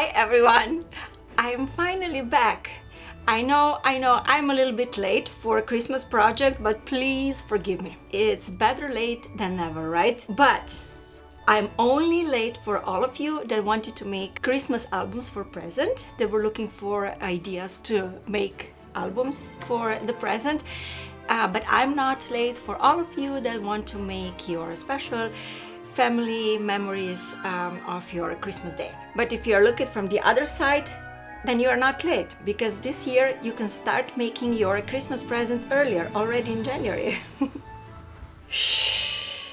Hi everyone, I'm finally back. I know I'm a little bit late for a Christmas project, but please forgive me. It's better late than never, right? But I'm only late for all of you that wanted to make Christmas albums for present. They were looking for ideas to make albums for the present. But I'm not late for all of you that want to make your special family memories of your Christmas day. But if you're looking from the other side, then you are not late, because this year you can start making your Christmas presents earlier, already in January. Shh.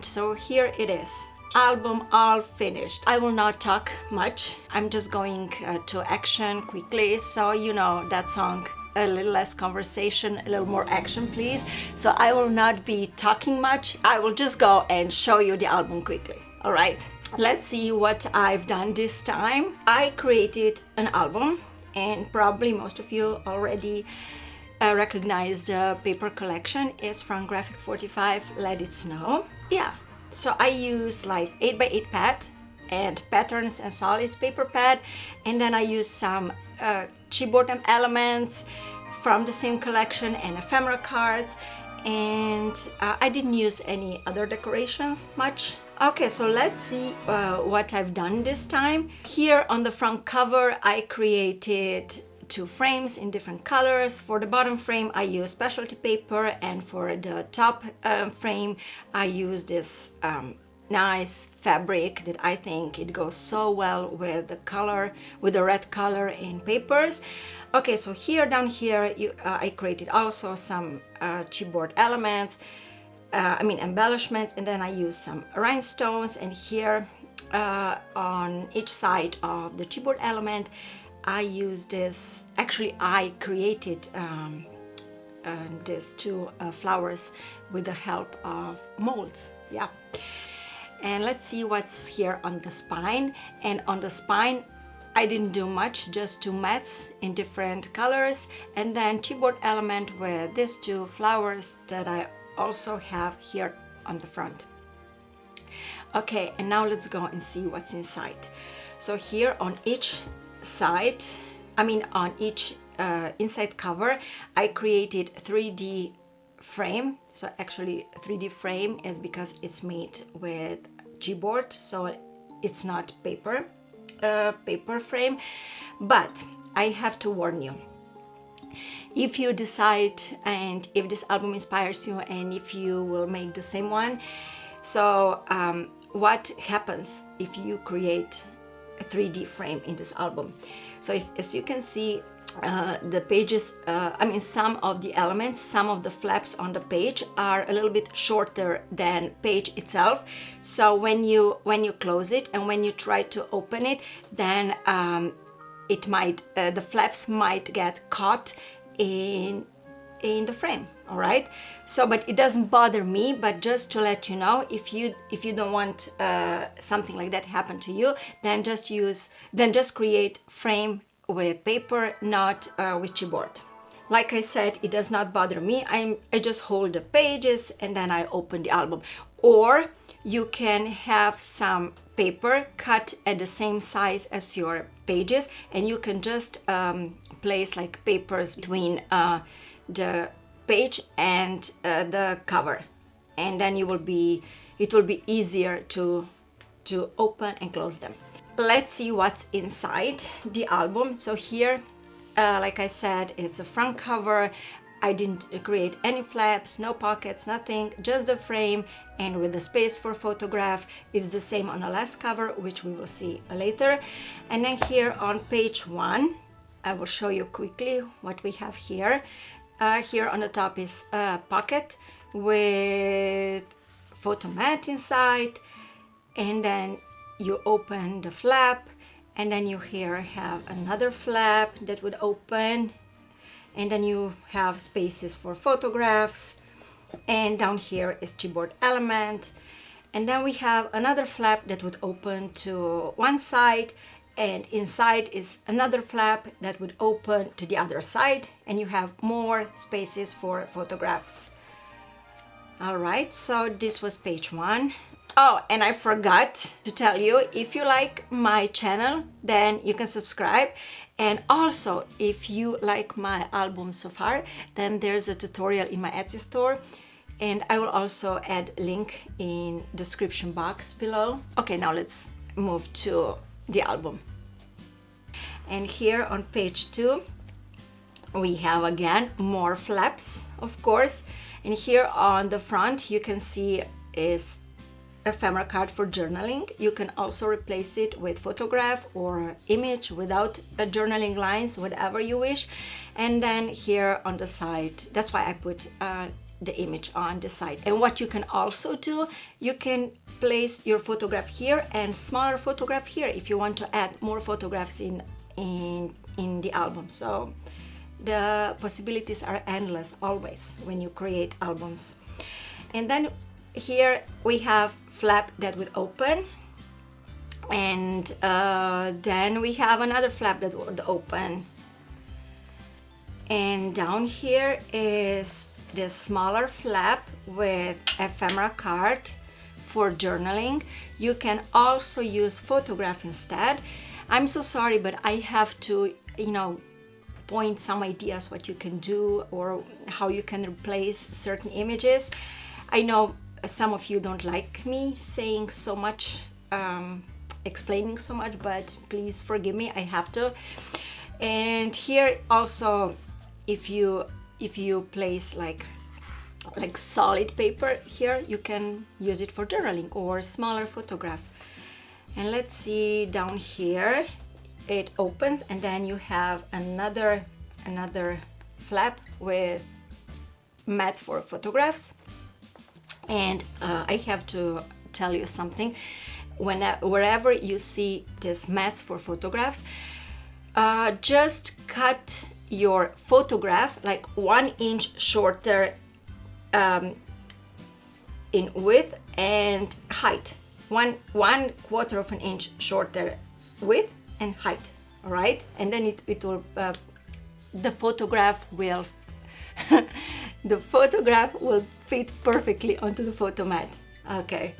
So here it is. Album all finished. I will not talk much. I'm just going to action quickly. So you know that song, a little less conversation, a little more action, please. So I will not be talking much. I will just go and show you the album quickly. All right, let's see what I've done this time. I created an album, and probably most of you already recognize the paper collection. It's from Graphic 45, Let It Snow. Yeah, so I use like 8x8 pad and patterns and solids paper pad, and then I use some chipboard elements from the same collection and ephemera cards, and I didn't use any other decorations much. Okay, so let's see what I've done this time. Here on the front cover, I created 2 frames in different colors. For the bottom frame, I use specialty paper, and for the top frame, I use this nice fabric that I think it goes so well with the color, with the red color in papers. Okay, so here down here, I created also some chipboard elements, embellishments, and then I use some rhinestones, and here on each side of the chipboard element I use this, actually I created these 2 flowers with the help of molds. Yeah. And let's see what's here on the spine. And on the spine I didn't do much, just 2 mats in different colors, and then chipboard element with these 2 flowers that I also have here on the front. Okay, and now let's go and see what's inside. So here on each side, on each inside cover, I created 3D frame. So actually 3D frame is because it's made with chipboard, so it's not paper frame. But I have to warn you, if you decide and if this album inspires you and if you will make the same one, so what happens if you create a 3D frame in this album? So as you can see, the pages, some of the elements, some of the flaps on the page are a little bit shorter than page itself. So when you close it and when you try to open it, then it might, the flaps might get caught in the frame. All right, so but it doesn't bother me, but just to let you know, if you don't want something like that happen to you, then just create frame with paper, not with chipboard. Like I said, it does not bother me. I just hold the pages and then I open the album. Or you can have some paper cut at the same size as your pages, and you can just place like papers between the page and the cover, and then it will be easier to open and close them. Let's see what's inside the album. So here, like I said, it's a front cover. I didn't create any flaps, no pockets, nothing, just the frame, and with the space for photograph. Is the same on the last cover, which we will see later. And then here on page 1, I will show you quickly what we have here. Here on the top is a pocket with photo mat inside, and then you open the flap, and then you here have another flap that would open, and then you have spaces for photographs, and down here is chipboard element, and then we have another flap that would open to one side, and inside is another flap that would open to the other side, and you have more spaces for photographs. All right, so this was page 1. Oh, and I forgot to tell you, if you like my channel, then you can subscribe. And also, if you like my album so far, then there's a tutorial in my Etsy store. And I will also add a link in description box below. Okay, now let's move to the album. And here on page 2, we have again more flaps, of course. And here on the front, you can see is ephemera card for journaling. You can also replace it with photograph or image without journaling lines, whatever you wish. And then here on the side, that's why I put the image on the side. And what you can also do, you can place your photograph here and smaller photograph here if you want to add more photographs in the album. So the possibilities are endless always when you create albums. And then here we have flap that would open, and then we have another flap that would open, and down here is the smaller flap with ephemera card for journaling. You can also use photograph instead. I'm so sorry, but I have to, point some ideas what you can do or how you can replace certain images. I know some of you don't like me saying so much, explaining so much, but please forgive me, I have to. And here also, if you place like solid paper here, you can use it for journaling or smaller photograph. And let's see, down here it opens, and then you have another flap with mat for photographs. And I have to tell you something. Wherever you see this mats for photographs, just cut your photograph like 1 inch shorter in width and height. One quarter of an inch shorter width and height. All right, and then it will the photograph will the photograph will fit perfectly onto the photo mat. Okay,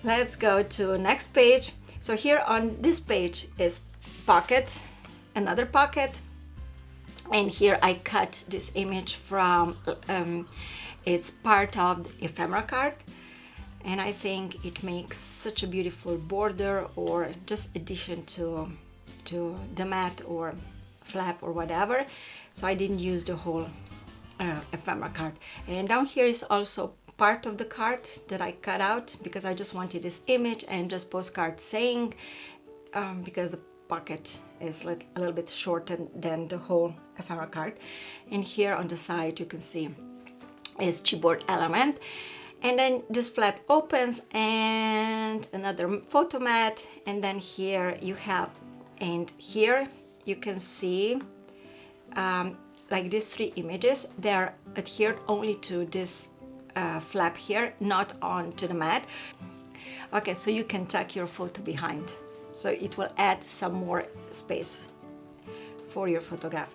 let's go to next page. So here on this page is pocket, another pocket, and here I cut this image from it's part of the ephemera card, and I think it makes such a beautiful border or just addition to the mat or flap or whatever. So I didn't use the whole ephemera card. And down here is also part of the card that I cut out because I just wanted this image and just postcard saying, because the pocket is a little bit shorter than the whole ephemera card. And here on the side you can see is chipboard element. And then this flap opens and another photo mat, and then here you have, and here you can see like these 3 images. They are adhered only to this flap here, not onto the mat. Okay, so you can tuck your photo behind, so it will add some more space for your photograph.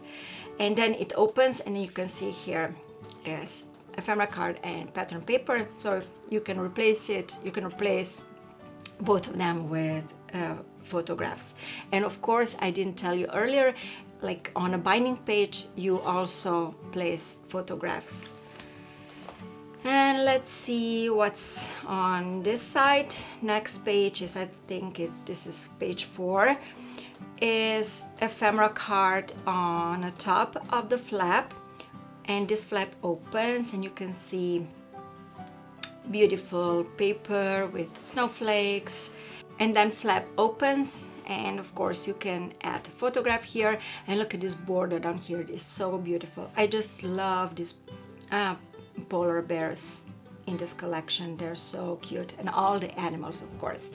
And then it opens, and you can see here is ephemera card and pattern paper, so you can replace it. You can replace both of them with photographs. And of course, I didn't tell you earlier, like on a binding page you also place photographs. And let's see what's on this side. Next page is, I think this is page 4, is ephemera card on the top of the flap. And this flap opens, and you can see beautiful paper with snowflakes. And then flap opens, and of course you can add a photograph here. And look at this border down here, it is so beautiful. I just love these polar bears in this collection. They're so cute, and all the animals, of course.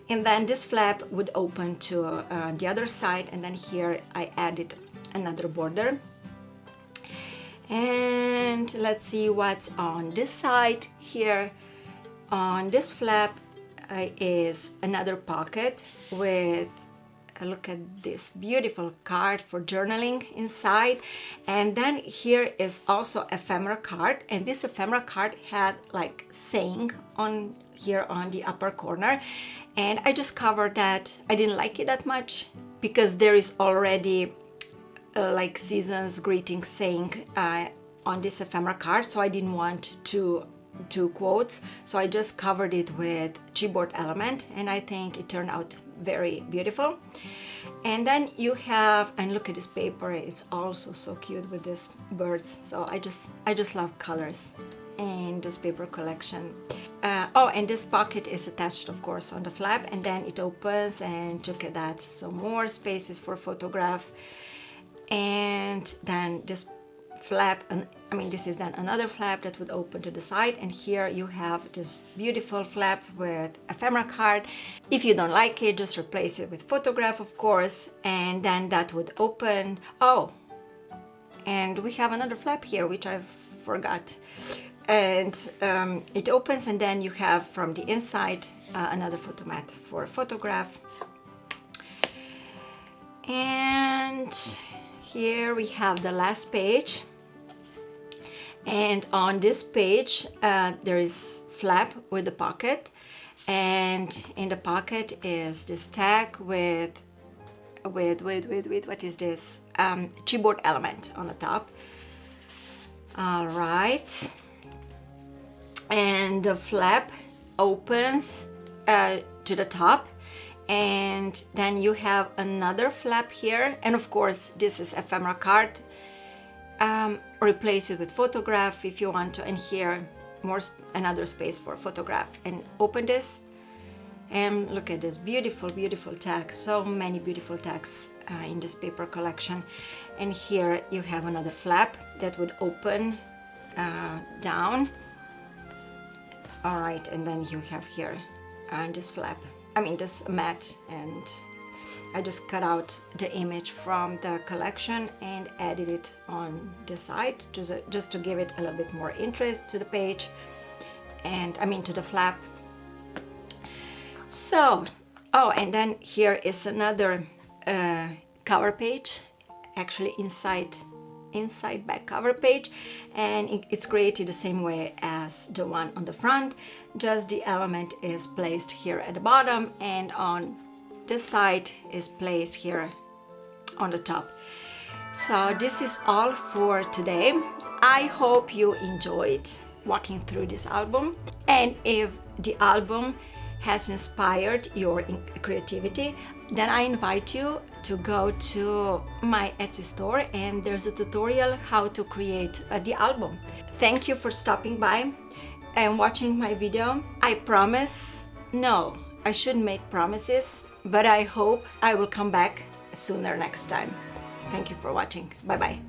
And then this flap would open to the other side, and then here I added another border. And let's see what's on this side. Here on this flap is another pocket with look at this beautiful card for journaling inside. And then here is also ephemera card, and this ephemera card had like saying on here on the upper corner, and I just covered that. I didn't like it that much because there is already like season's greeting saying on this ephemera card, so I didn't want two quotes, so I just covered it with chipboard element, and I think it turned out very beautiful. And then you have, and look at this paper, it's also so cute with these birds. So I just love colors in this paper collection. Oh, and this pocket is attached, of course, on the flap, and then it opens, and look at that, so more spaces for photograph. And then this flap, and I mean this is then another flap that would open to the side, and here you have this beautiful flap with ephemera card. If you don't like it, just replace it with photograph, of course, and then that would open. Oh, and we have another flap here which I forgot, and it opens, and then you have from the inside another photomat for photograph. And here we have the last page, and on this page there is flap with the pocket, and in the pocket is this tag with what is this, chipboard element on the top. All right, and the flap opens to the top, and then you have another flap here, and of course this is ephemera card. Replace it with photograph if you want to, and here another space for photograph. And open this, and look at this beautiful tag. So many beautiful tags in this paper collection. And here you have another flap that would open down. All right, and then you have here this flap, I mean this mat, and I just cut out the image from the collection and added it on the side, just to give it a little bit more interest to the page, and I mean to the flap. So, oh, and then here is another cover page, actually inside back cover page, and it's created the same way as the one on the front, just the element is placed here at the bottom, and on this side is placed here on the top. So this is all for today. I hope you enjoyed walking through this album, and if the album has inspired your creativity, then I invite you to go to my Etsy store, and there's a tutorial how to create the album. Thank you for stopping by and watching my video. I promise, no, I shouldn't make promises, but I hope I will come back sooner next time. Thank you for watching. Bye bye.